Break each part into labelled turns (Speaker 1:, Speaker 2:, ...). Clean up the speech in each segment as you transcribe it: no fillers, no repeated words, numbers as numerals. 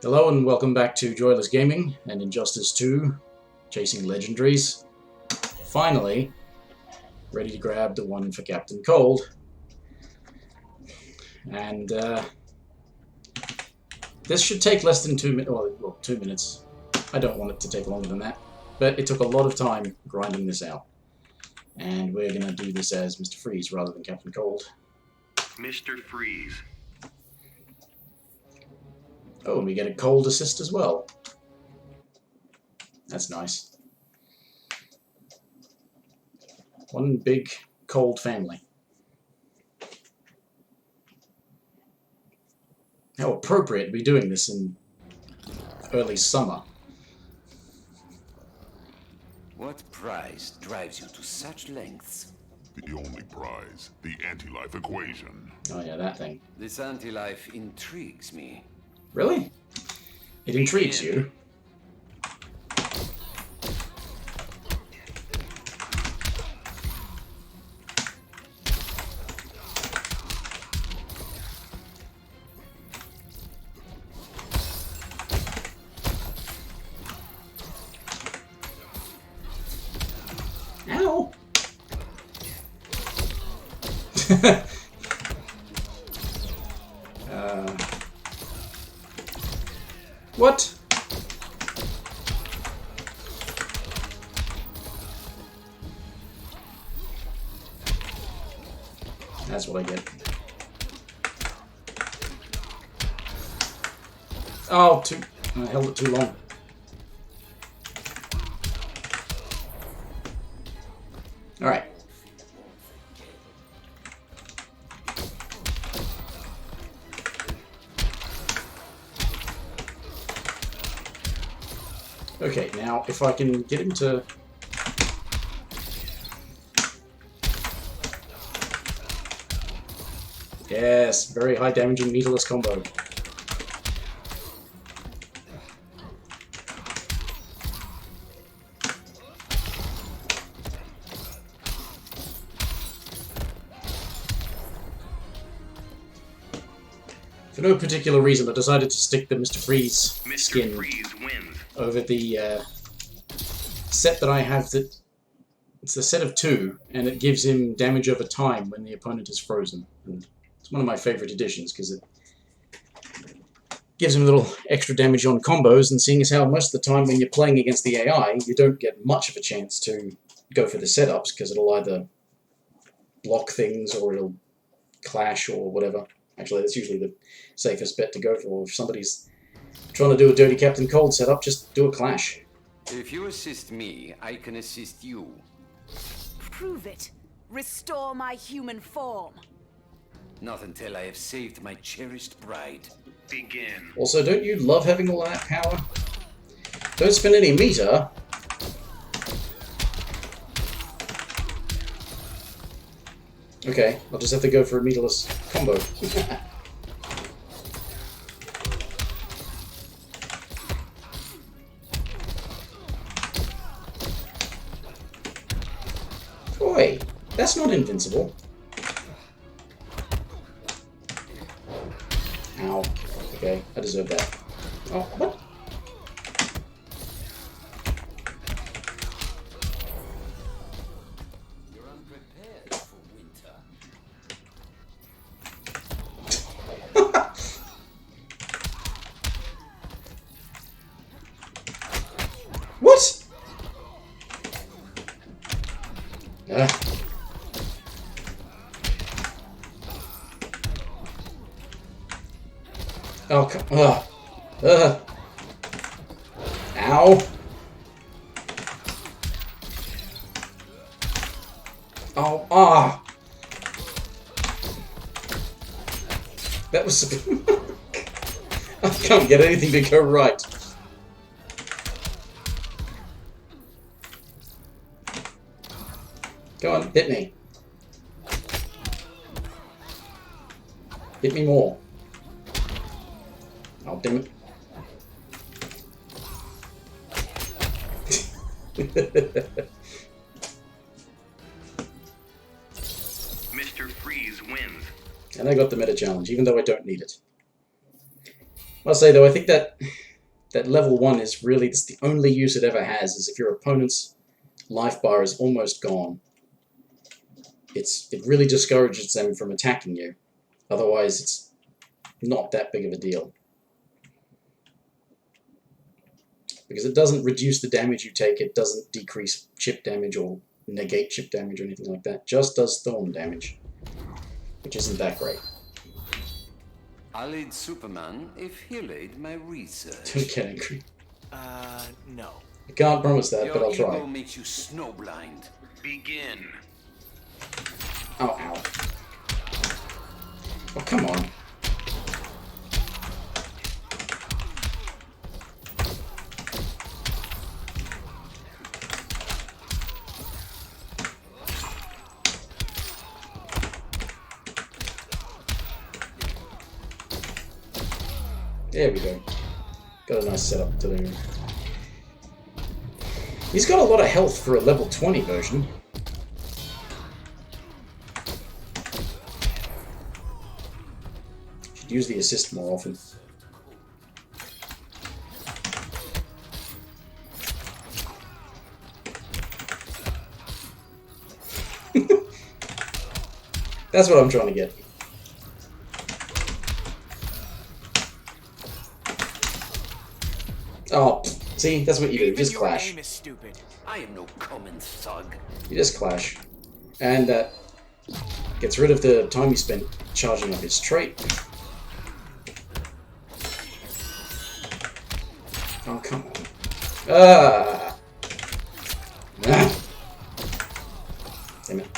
Speaker 1: Hello and welcome back to Joyless Gaming and Injustice 2, Chasing Legendaries. Finally, ready to grab the one for Captain Cold. And this should take less than 2 minutes, well, 2 minutes. I don't want it to take longer than that, but it took a lot of time grinding this out. And we're going to do this as Mr. Freeze rather than Captain Cold.
Speaker 2: Mr. Freeze.
Speaker 1: Oh, and we get a cold assist as well. That's nice. One big cold family. How appropriate to be doing this in early summer.
Speaker 3: What prize drives you to such lengths?
Speaker 4: The only prize, the anti-life equation.
Speaker 1: Oh yeah, that thing.
Speaker 3: This anti-life intrigues me.
Speaker 1: Really? It intrigues you? Ow! What? That's what I get. Oh, I held it too long. Alright. Okay, now if I can get him to... Yes, very high damaging meterless combo. For no particular reason, I decided to stick the Mr. Freeze skin over the set that I have. That it's a set of 2, and it gives him damage over time when the opponent is frozen. And it's one of my favorite additions because it gives him a little extra damage on combos, and seeing as how most of the time when you're playing against the AI, you don't get much of a chance to go for the setups because it'll either block things or it'll clash or whatever. Actually, that's usually the safest bet to go for. If somebody's trying to do a dirty Captain Cold setup, just do a clash.
Speaker 3: If you assist me, I can assist you.
Speaker 5: Prove it. Restore my human form.
Speaker 3: Not until I have saved my cherished bride.
Speaker 2: Begin.
Speaker 1: Also, don't you love having all that power? Don't spend any meter. Okay, I'll just have to go for a meterless combo. Boy, that's not invincible. Ow. Okay, I deserve that. Oh, what?
Speaker 3: You're unprepared for winter.
Speaker 1: What? Oh, come on. Ow. Oh, ah. That was... I can't get anything to go right. Go on, hit me. Hit me more. Oh, damn it.
Speaker 2: Mr. Freeze wins.
Speaker 1: And I got the meta challenge, even though I don't need it. I'll say though, I think that level 1 is really the only use it ever has, is if your opponent's life bar is almost gone. It really discourages them from attacking you. Otherwise, it's not that big of a deal. Because it doesn't reduce the damage you take, it doesn't decrease chip damage or negate chip damage or anything like that. Just does thorn damage, which isn't that great.
Speaker 3: I'll aid Superman if he'll aid my research.
Speaker 1: Don't get angry.
Speaker 6: No.
Speaker 1: I can't promise that, but I'll
Speaker 3: Your
Speaker 1: try.
Speaker 3: ego makes you snowblind.
Speaker 2: Begin.
Speaker 1: Oh, ow. Oh, come on. There we go. Got a nice setup to do. He's got a lot of health for a level 20 version. Should use the assist more often. That's what I'm trying to get. Oh, see, that's what you do. Just clash.
Speaker 6: Aim is stupid.
Speaker 3: I am no common thug.
Speaker 1: You just clash. And that gets rid of the time you spent charging up his trait. Oh, come on. Ah! Ah! Damn it.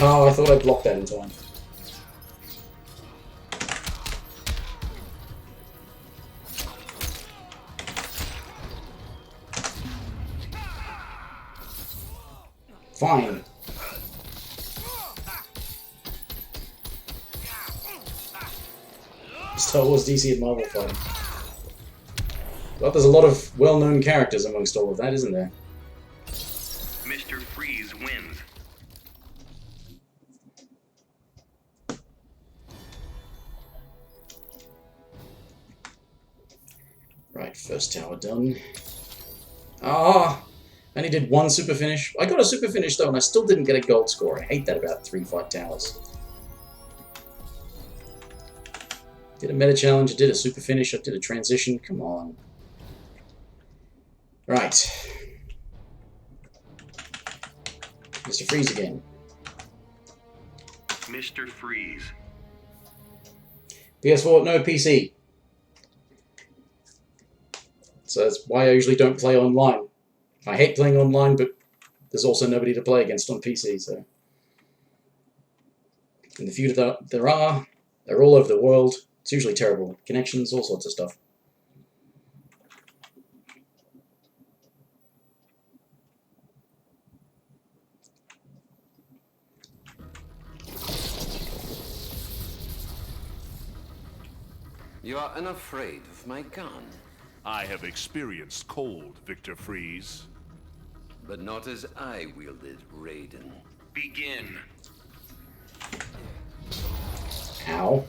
Speaker 1: Oh, I thought I blocked that in time. Fine. Star Wars, DC, and Marvel fighting. Well, there's a lot of well-known characters amongst all of that, isn't there?
Speaker 2: Mr. Freeze wins.
Speaker 1: Right, first tower done. Ah! I only did one super finish. I got a super finish though, and I still didn't get a gold score. I hate that about 3 fight towers. Did a meta challenge, I did a super finish, I did a transition. Come on. Right. Mr. Freeze again.
Speaker 2: Mr. Freeze.
Speaker 1: PS4, no PC. So that's why I usually don't play online. I hate playing online, but there's also nobody to play against on PC, so... And the few that there are, they're all over the world. It's usually terrible. Connections, all sorts of stuff.
Speaker 3: You are unafraid of my gun,
Speaker 4: I have experienced cold, Victor Freeze.
Speaker 3: but not as I wielded Raiden.
Speaker 2: Begin.
Speaker 1: Ow.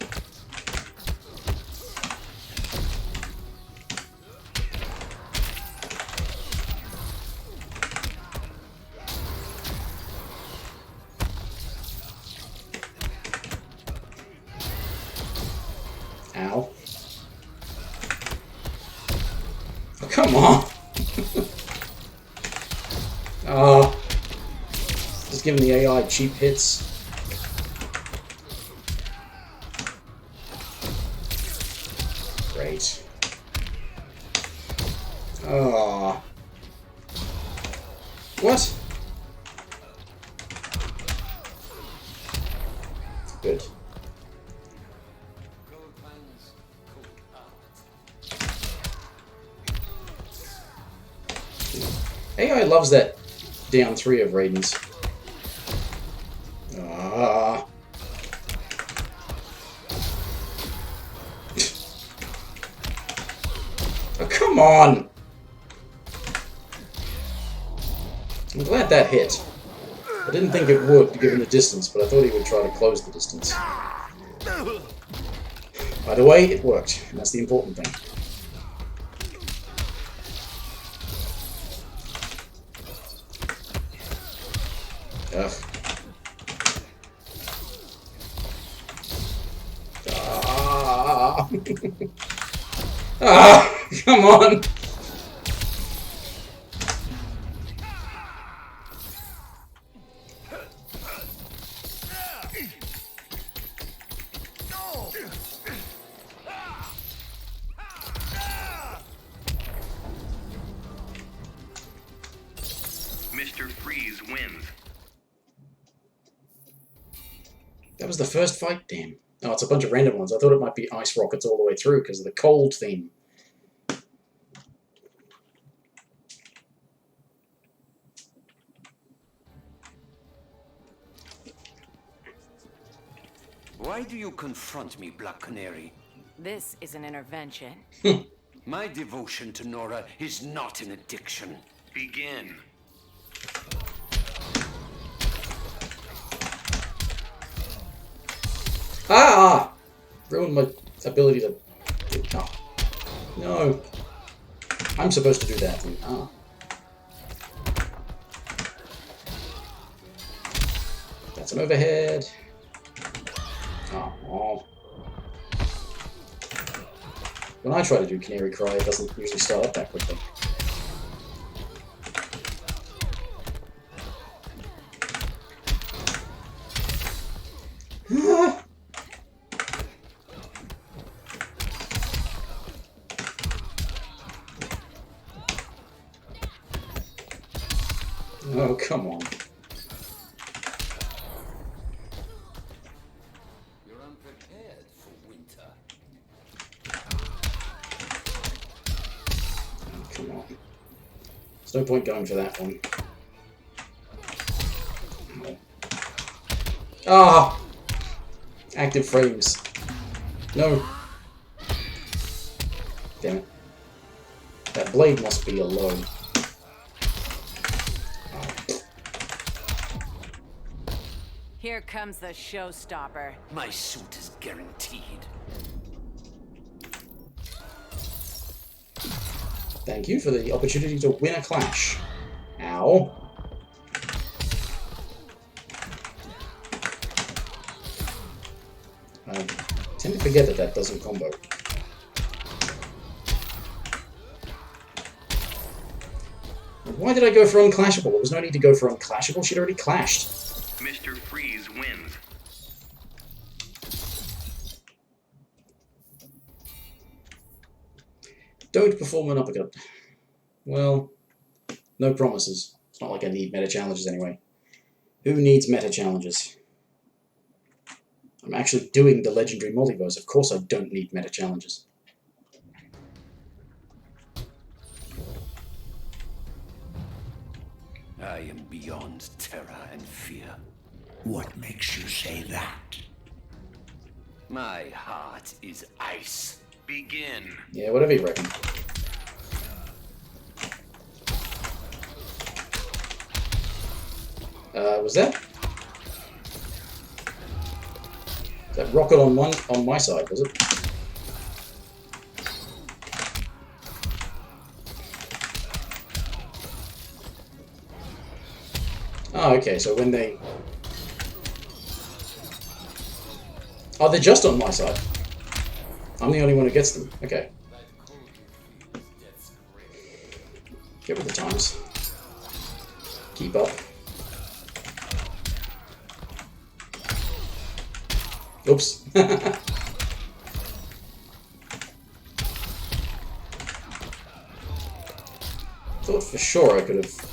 Speaker 1: Ow. Oh, come on! Oh. Just giving the AI cheap hits. Great. Oh. What? Good. AI loves that down 3 of Raiden's. Ah. Oh, come on! I'm glad that hit. I didn't think it would, given the distance, but I thought he would try to close the distance. Either way, it worked, and that's the important thing. Ugh. Ah. Ah, come on!
Speaker 2: Mr. Freeze wins.
Speaker 1: That was the first fight? Damn. Oh, it's a bunch of random ones. I thought it might be ice rockets all the way through because of the cold theme.
Speaker 3: Why do you confront me, Black Canary?
Speaker 5: This is an intervention.
Speaker 3: My devotion to Nora is not an addiction.
Speaker 2: Begin.
Speaker 1: Ah! Ruined my ability to... No. No. I'm supposed to do that. Ah. That's an overhead. Oh. When I try to do Canary Cry, it doesn't usually start up that quickly. Oh, come on.
Speaker 3: You're unprepared for winter.
Speaker 1: Oh, come on. There's no point going for that one. No. Ah! Active frames. No. Damn it. That blade must be a low.
Speaker 5: Here comes the showstopper.
Speaker 3: My suit is guaranteed.
Speaker 1: Thank you for the opportunity to win a clash. Ow. I tend to forget that that doesn't combo. Why did I go for unclashable? There was no need to go for unclashable. She'd already clashed.
Speaker 2: Mr. Freeze wins.
Speaker 1: Don't perform an uppercut. Well, no promises. It's not like I need meta challenges anyway. Who needs meta challenges? I'm actually doing the Legendary Multiverse. Of course I don't need meta challenges.
Speaker 3: I am beyond terror and fear.
Speaker 7: What makes you say that?
Speaker 3: My heart is ice.
Speaker 2: Begin.
Speaker 1: Yeah, whatever you reckon. Was that rocket on my side, was it? Oh, okay, so when they... Oh, they're just on my side. I'm the only one who gets them. Okay. Get with the times. Keep up. Oops. Thought for sure I could have...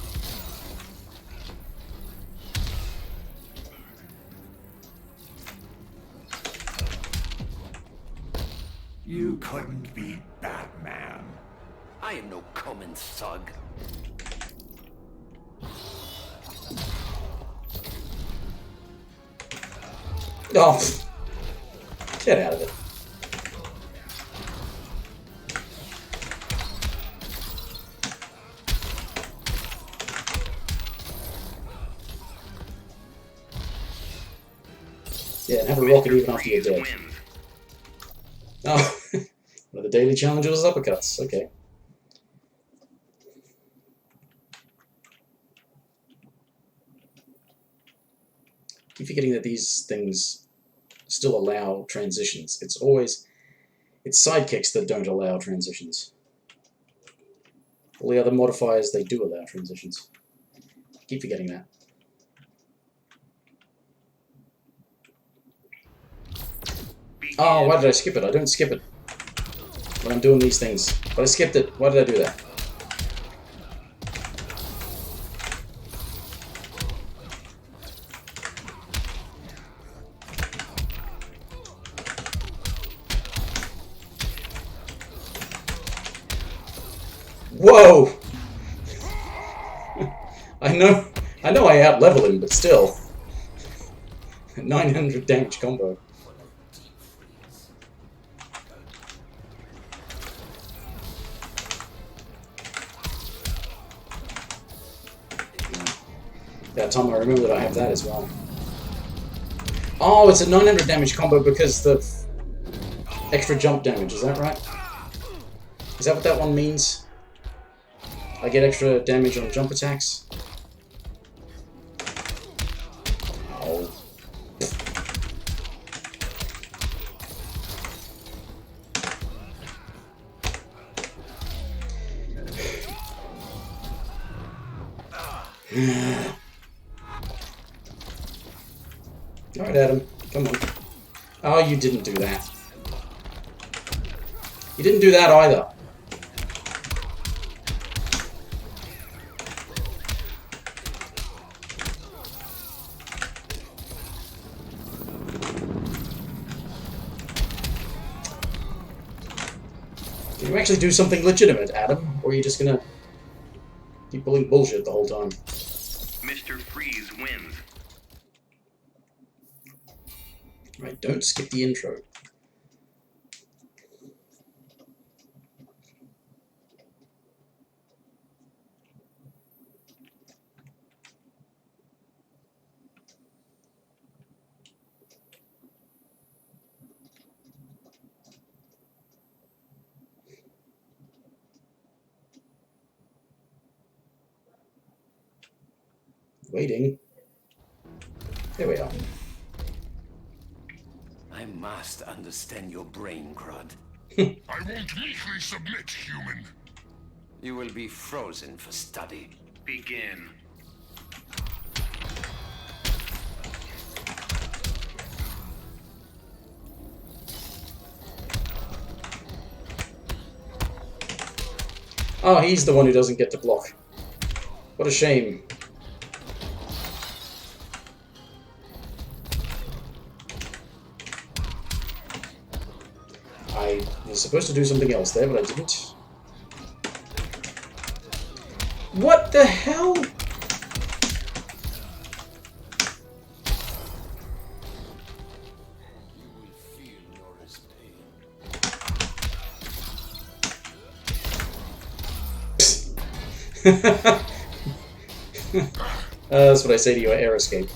Speaker 7: You couldn't beat Batman.
Speaker 3: I am no common thug.
Speaker 1: Oh, get out of it. Yeah, and have a rocket
Speaker 2: Mr.
Speaker 1: even after you're
Speaker 2: Freeze
Speaker 1: dead.
Speaker 2: wins.
Speaker 1: Oh, one of the daily challenges is uppercuts. Okay. Keep forgetting that these things still allow transitions. It's sidekicks that don't allow transitions. All the other modifiers, they do allow transitions. Keep forgetting that. Oh, why did I skip it? I don't skip it when I'm doing these things. But I skipped it. Why did I do that? Whoa! I know I out-level him, but still. 900 damage combo. That time I remember that I have that as well. Oh, it's a 900 damage combo because the extra jump damage, is that right? Is that what that one means? I get extra damage on jump attacks? Oh. Alright, Adam. Come on. Oh, you didn't do that. You didn't do that either. Can you actually do something legitimate, Adam? Or are you just gonna keep pulling bullshit the whole time?
Speaker 2: Mr. Freeze wins.
Speaker 1: Right, don't skip the intro. Waiting. There we are.
Speaker 3: I must understand your brain, Crud.
Speaker 4: I won't meekly submit, human.
Speaker 3: You will be frozen for study.
Speaker 2: Begin.
Speaker 1: Oh, he's the one who doesn't get to block. What a shame. I was supposed to do something else there, but I didn't. What the hell? That's what I say to your air escape.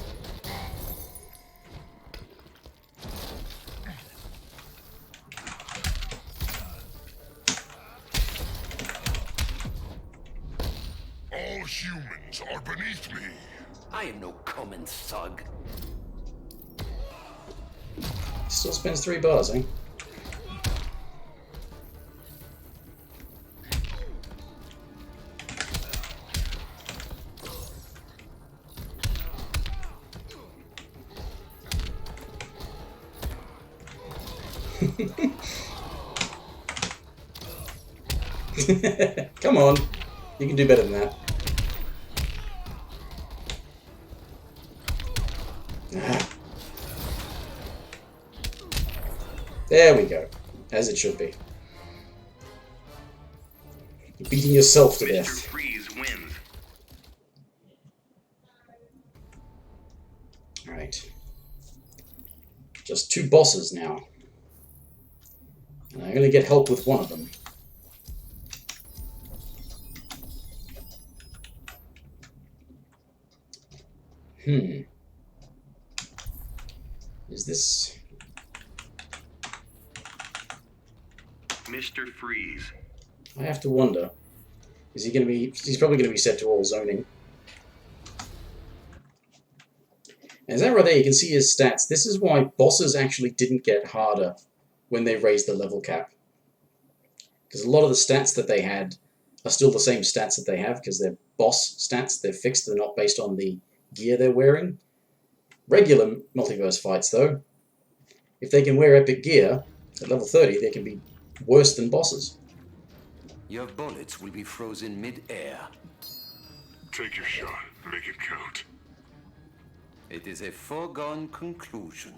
Speaker 4: All humans are beneath me.
Speaker 3: I am no common thug.
Speaker 1: Still spends 3 bars, eh? Come on. You can do better than that. Ah. There we go. As it should be. You're beating yourself to
Speaker 2: Mr.
Speaker 1: death.
Speaker 2: Freeze wins.
Speaker 1: Alright. Just 2 bosses now. And I'm gonna get help with one of them. Is this...
Speaker 2: Mr. Freeze.
Speaker 1: I have to wonder. Is he going to be... He's probably going to be set to all zoning. As that right there, you can see his stats. This is why bosses actually didn't get harder when they raised the level cap. Because a lot of the stats that they had are still the same stats that they have, because they're boss stats. They're fixed. They're not based on the gear they're wearing. Regular multiverse fights, though, if they can wear epic gear at level 30, they can be worse than bosses.
Speaker 3: Your bullets will be frozen mid-air.
Speaker 4: Take your shot. Make it count.
Speaker 3: It is a foregone conclusion.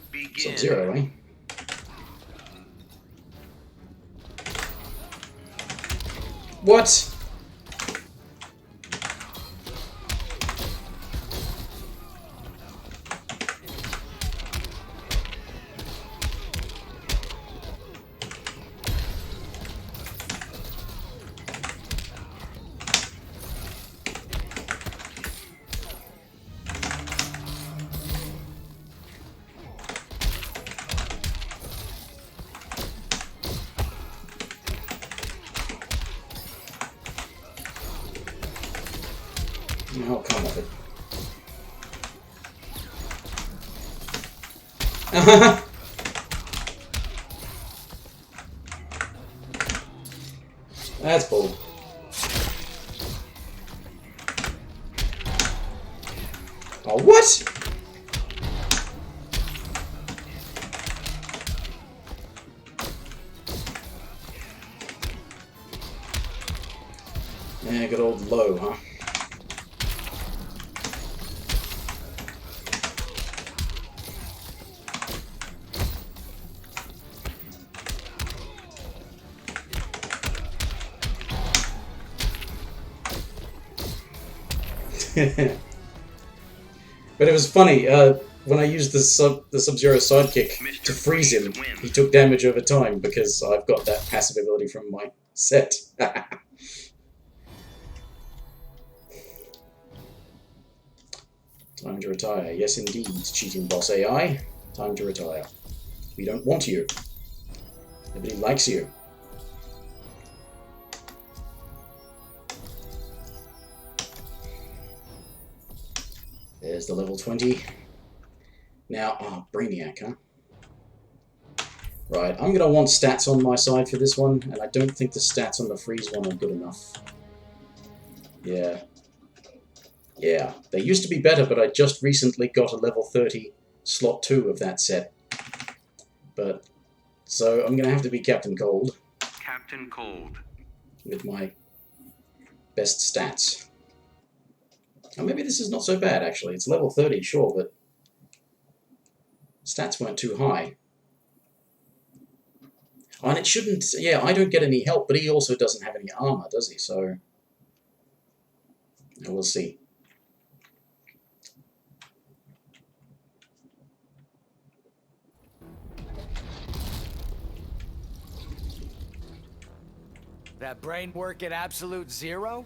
Speaker 2: Begin.
Speaker 1: Sub-Zero, eh? What? No, come of it. That's bull. Oh, what? Yeah, good old low, huh? But it was funny, when I used the Sub-Zero sidekick to freeze him, he took damage over time because I've got that passive ability from my set. Time to retire. Yes, indeed, cheating boss AI. Time to retire. We don't want you. Nobody likes you. There's the level 20. Now, oh, Brainiac, huh? Right, I'm going to want stats on my side for this one, and I don't think the stats on the freeze one are good enough. Yeah. Yeah, they used to be better, but I just recently got a level 30 slot 2 of that set. But, so I'm going to have to be Captain Cold.
Speaker 2: Captain Cold.
Speaker 1: With my best stats. Or maybe this is not so bad, actually. It's level 30, sure, but stats weren't too high. Oh, and it shouldn't... Yeah, I don't get any help, but he also doesn't have any armor, does he? So, we'll see.
Speaker 6: That brain work at absolute zero?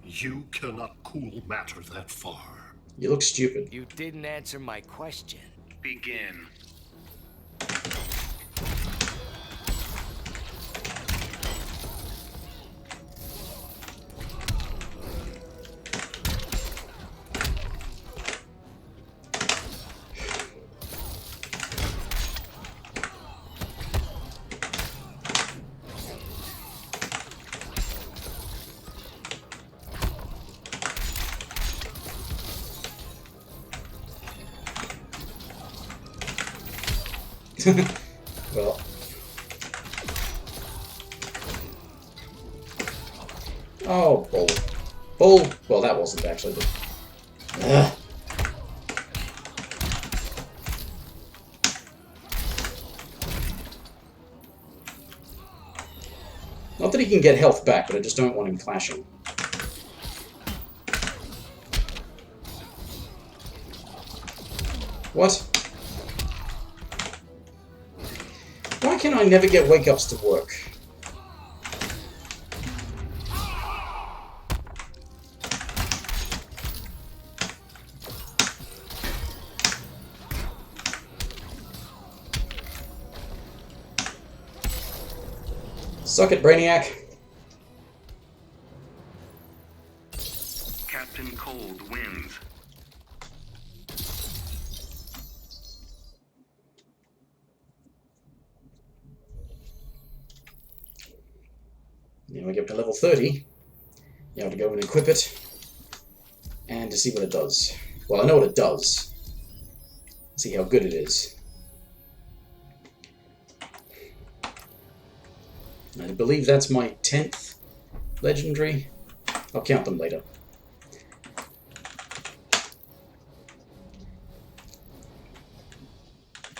Speaker 8: You cannot cool matter that far.
Speaker 1: You look stupid.
Speaker 6: You didn't answer my question.
Speaker 2: Begin.
Speaker 1: Well. Oh, bull. Bull. Well, that wasn't actually, but... Ugh. Not that he can get health back, but I just don't want him clashing. What? Why can I never get wake-ups to work? Suck it, Brainiac.
Speaker 2: Captain Cold wins.
Speaker 1: Now we get to level 30. You have to go and equip it. And to see what it does. Well, I know what it does. See how good it is. I believe that's my 10th legendary. I'll count them later.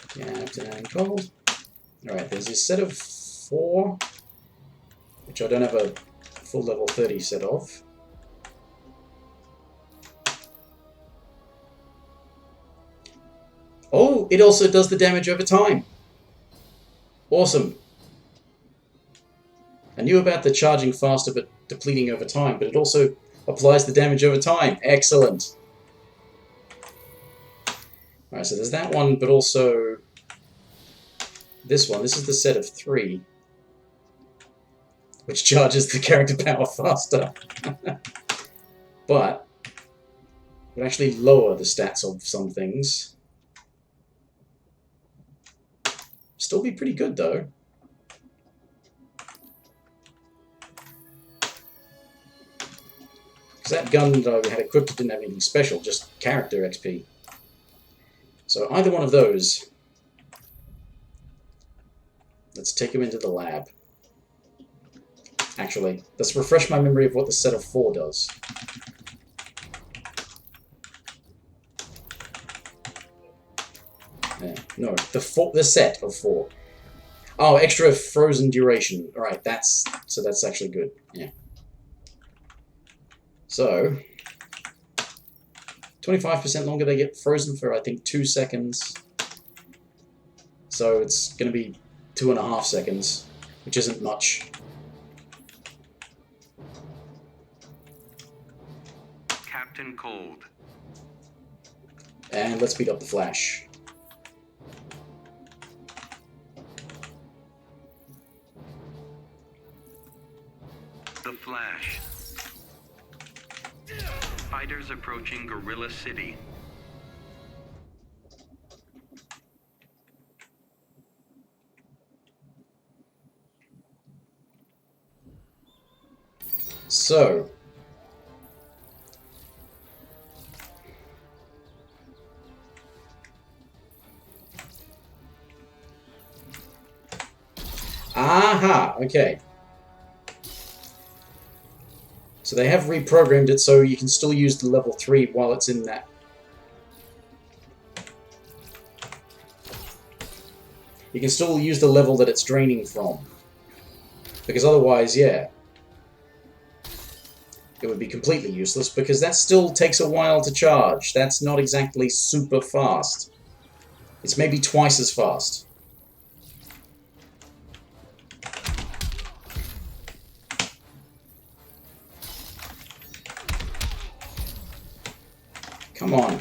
Speaker 1: Captain Cold. Alright, there's this set of 4, which I don't have a full level 30 set of. Oh, it also does the damage over time. Awesome. I knew about the charging faster but depleting over time, but it also applies the damage over time. Excellent. Alright, so there's that one, but also this one. This is the set of 3, which charges the character power faster. But it would actually lower the stats of some things. Still be pretty good, though. Because that gun that I had equipped didn't have anything special, just character XP. So either one of those. Let's take him into the lab. Actually, let's refresh my memory of what the set of 4 does. No, the set of 4. Oh, extra frozen duration. Alright, that's actually good. Yeah. So 25% longer, they get frozen for I think 2 seconds. So it's gonna be 2.5 seconds, which isn't much.
Speaker 2: Captain Cold.
Speaker 1: And let's beat up the Flash.
Speaker 2: The Flash. Fighters approaching Gorilla City.
Speaker 1: So aha, okay. So they have reprogrammed it so you can still use the level 3 while it's in that. You can still use the level that it's draining from. Because otherwise, yeah, it would be completely useless, because that still takes a while to charge. That's not exactly super fast. It's maybe twice as fast. Come on.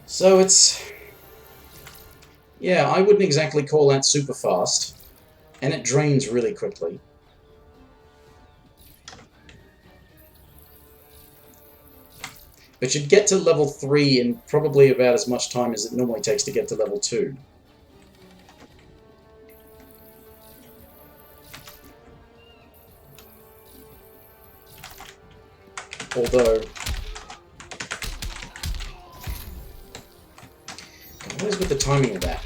Speaker 1: So it's... yeah, I wouldn't exactly call that super fast. And it drains really quickly. But you'd get to level 3 in probably about as much time as it normally takes to get to level 2. Although... what is with the timing of that?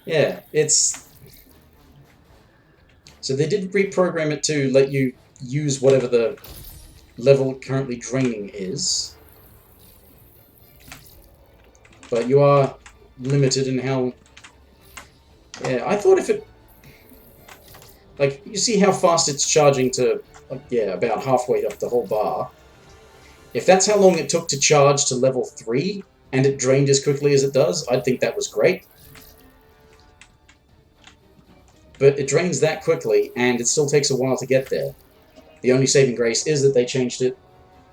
Speaker 1: Yeah, it's... so they did reprogram it to let you use whatever the level currently draining is. But you are limited in how Yeah, I thought if it... Like, you see how fast it's charging to, like, yeah, about halfway up the whole bar. If that's how long it took to charge to level 3, and it drained as quickly as it does, I'd think that was great. But it drains that quickly, and it still takes a while to get there. The only saving grace is that they changed it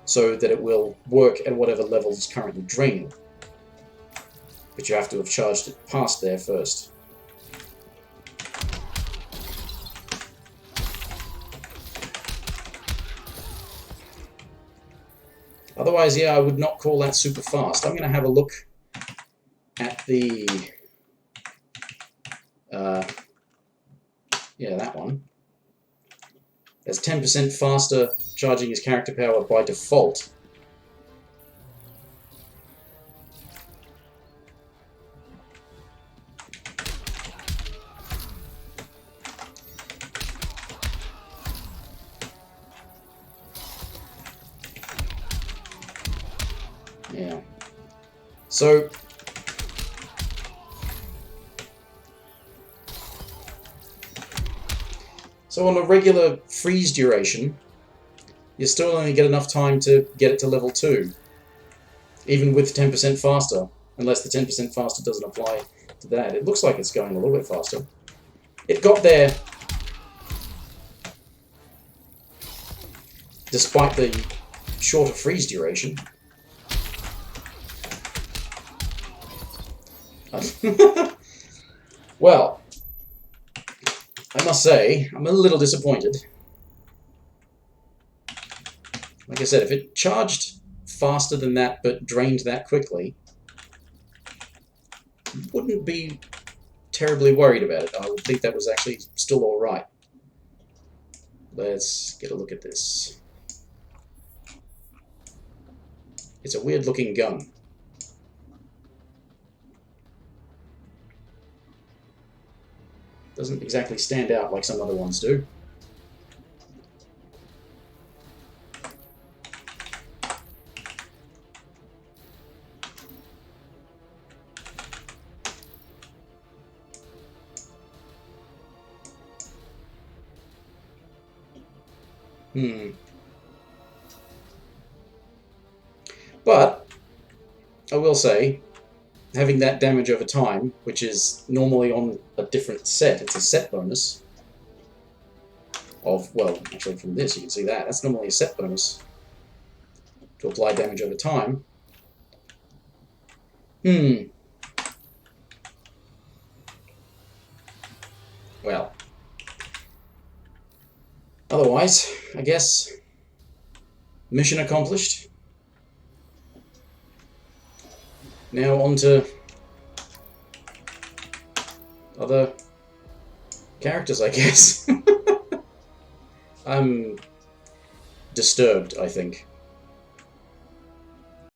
Speaker 1: so that it will work at whatever level it's currently draining. But you have to have charged it past there first. Otherwise, yeah, I would not call that super fast. I'm going to have a look at the... yeah, that one. There's 10% faster charging his character power by default. Yeah. So on a regular freeze duration, you still only get enough time to get it to level 2. Even with 10% faster. Unless the 10% faster doesn't apply to that. It looks like it's going a little bit faster. It got there despite the shorter freeze duration. Well, I must say, I'm a little disappointed. Like I said, if it charged faster than that but drained that quickly, wouldn't be terribly worried about it. I would think that was actually still alright. Let's get a look at this. It's a weird looking gun. Doesn't exactly stand out like some other ones do. But, I will say, having that damage over time, which is normally on a different set, it's a set bonus of, well, actually from this you can see that, that's normally a set bonus to apply damage over time. Well, otherwise, I guess, mission accomplished. Now on to other characters, I guess. I'm disturbed, I think.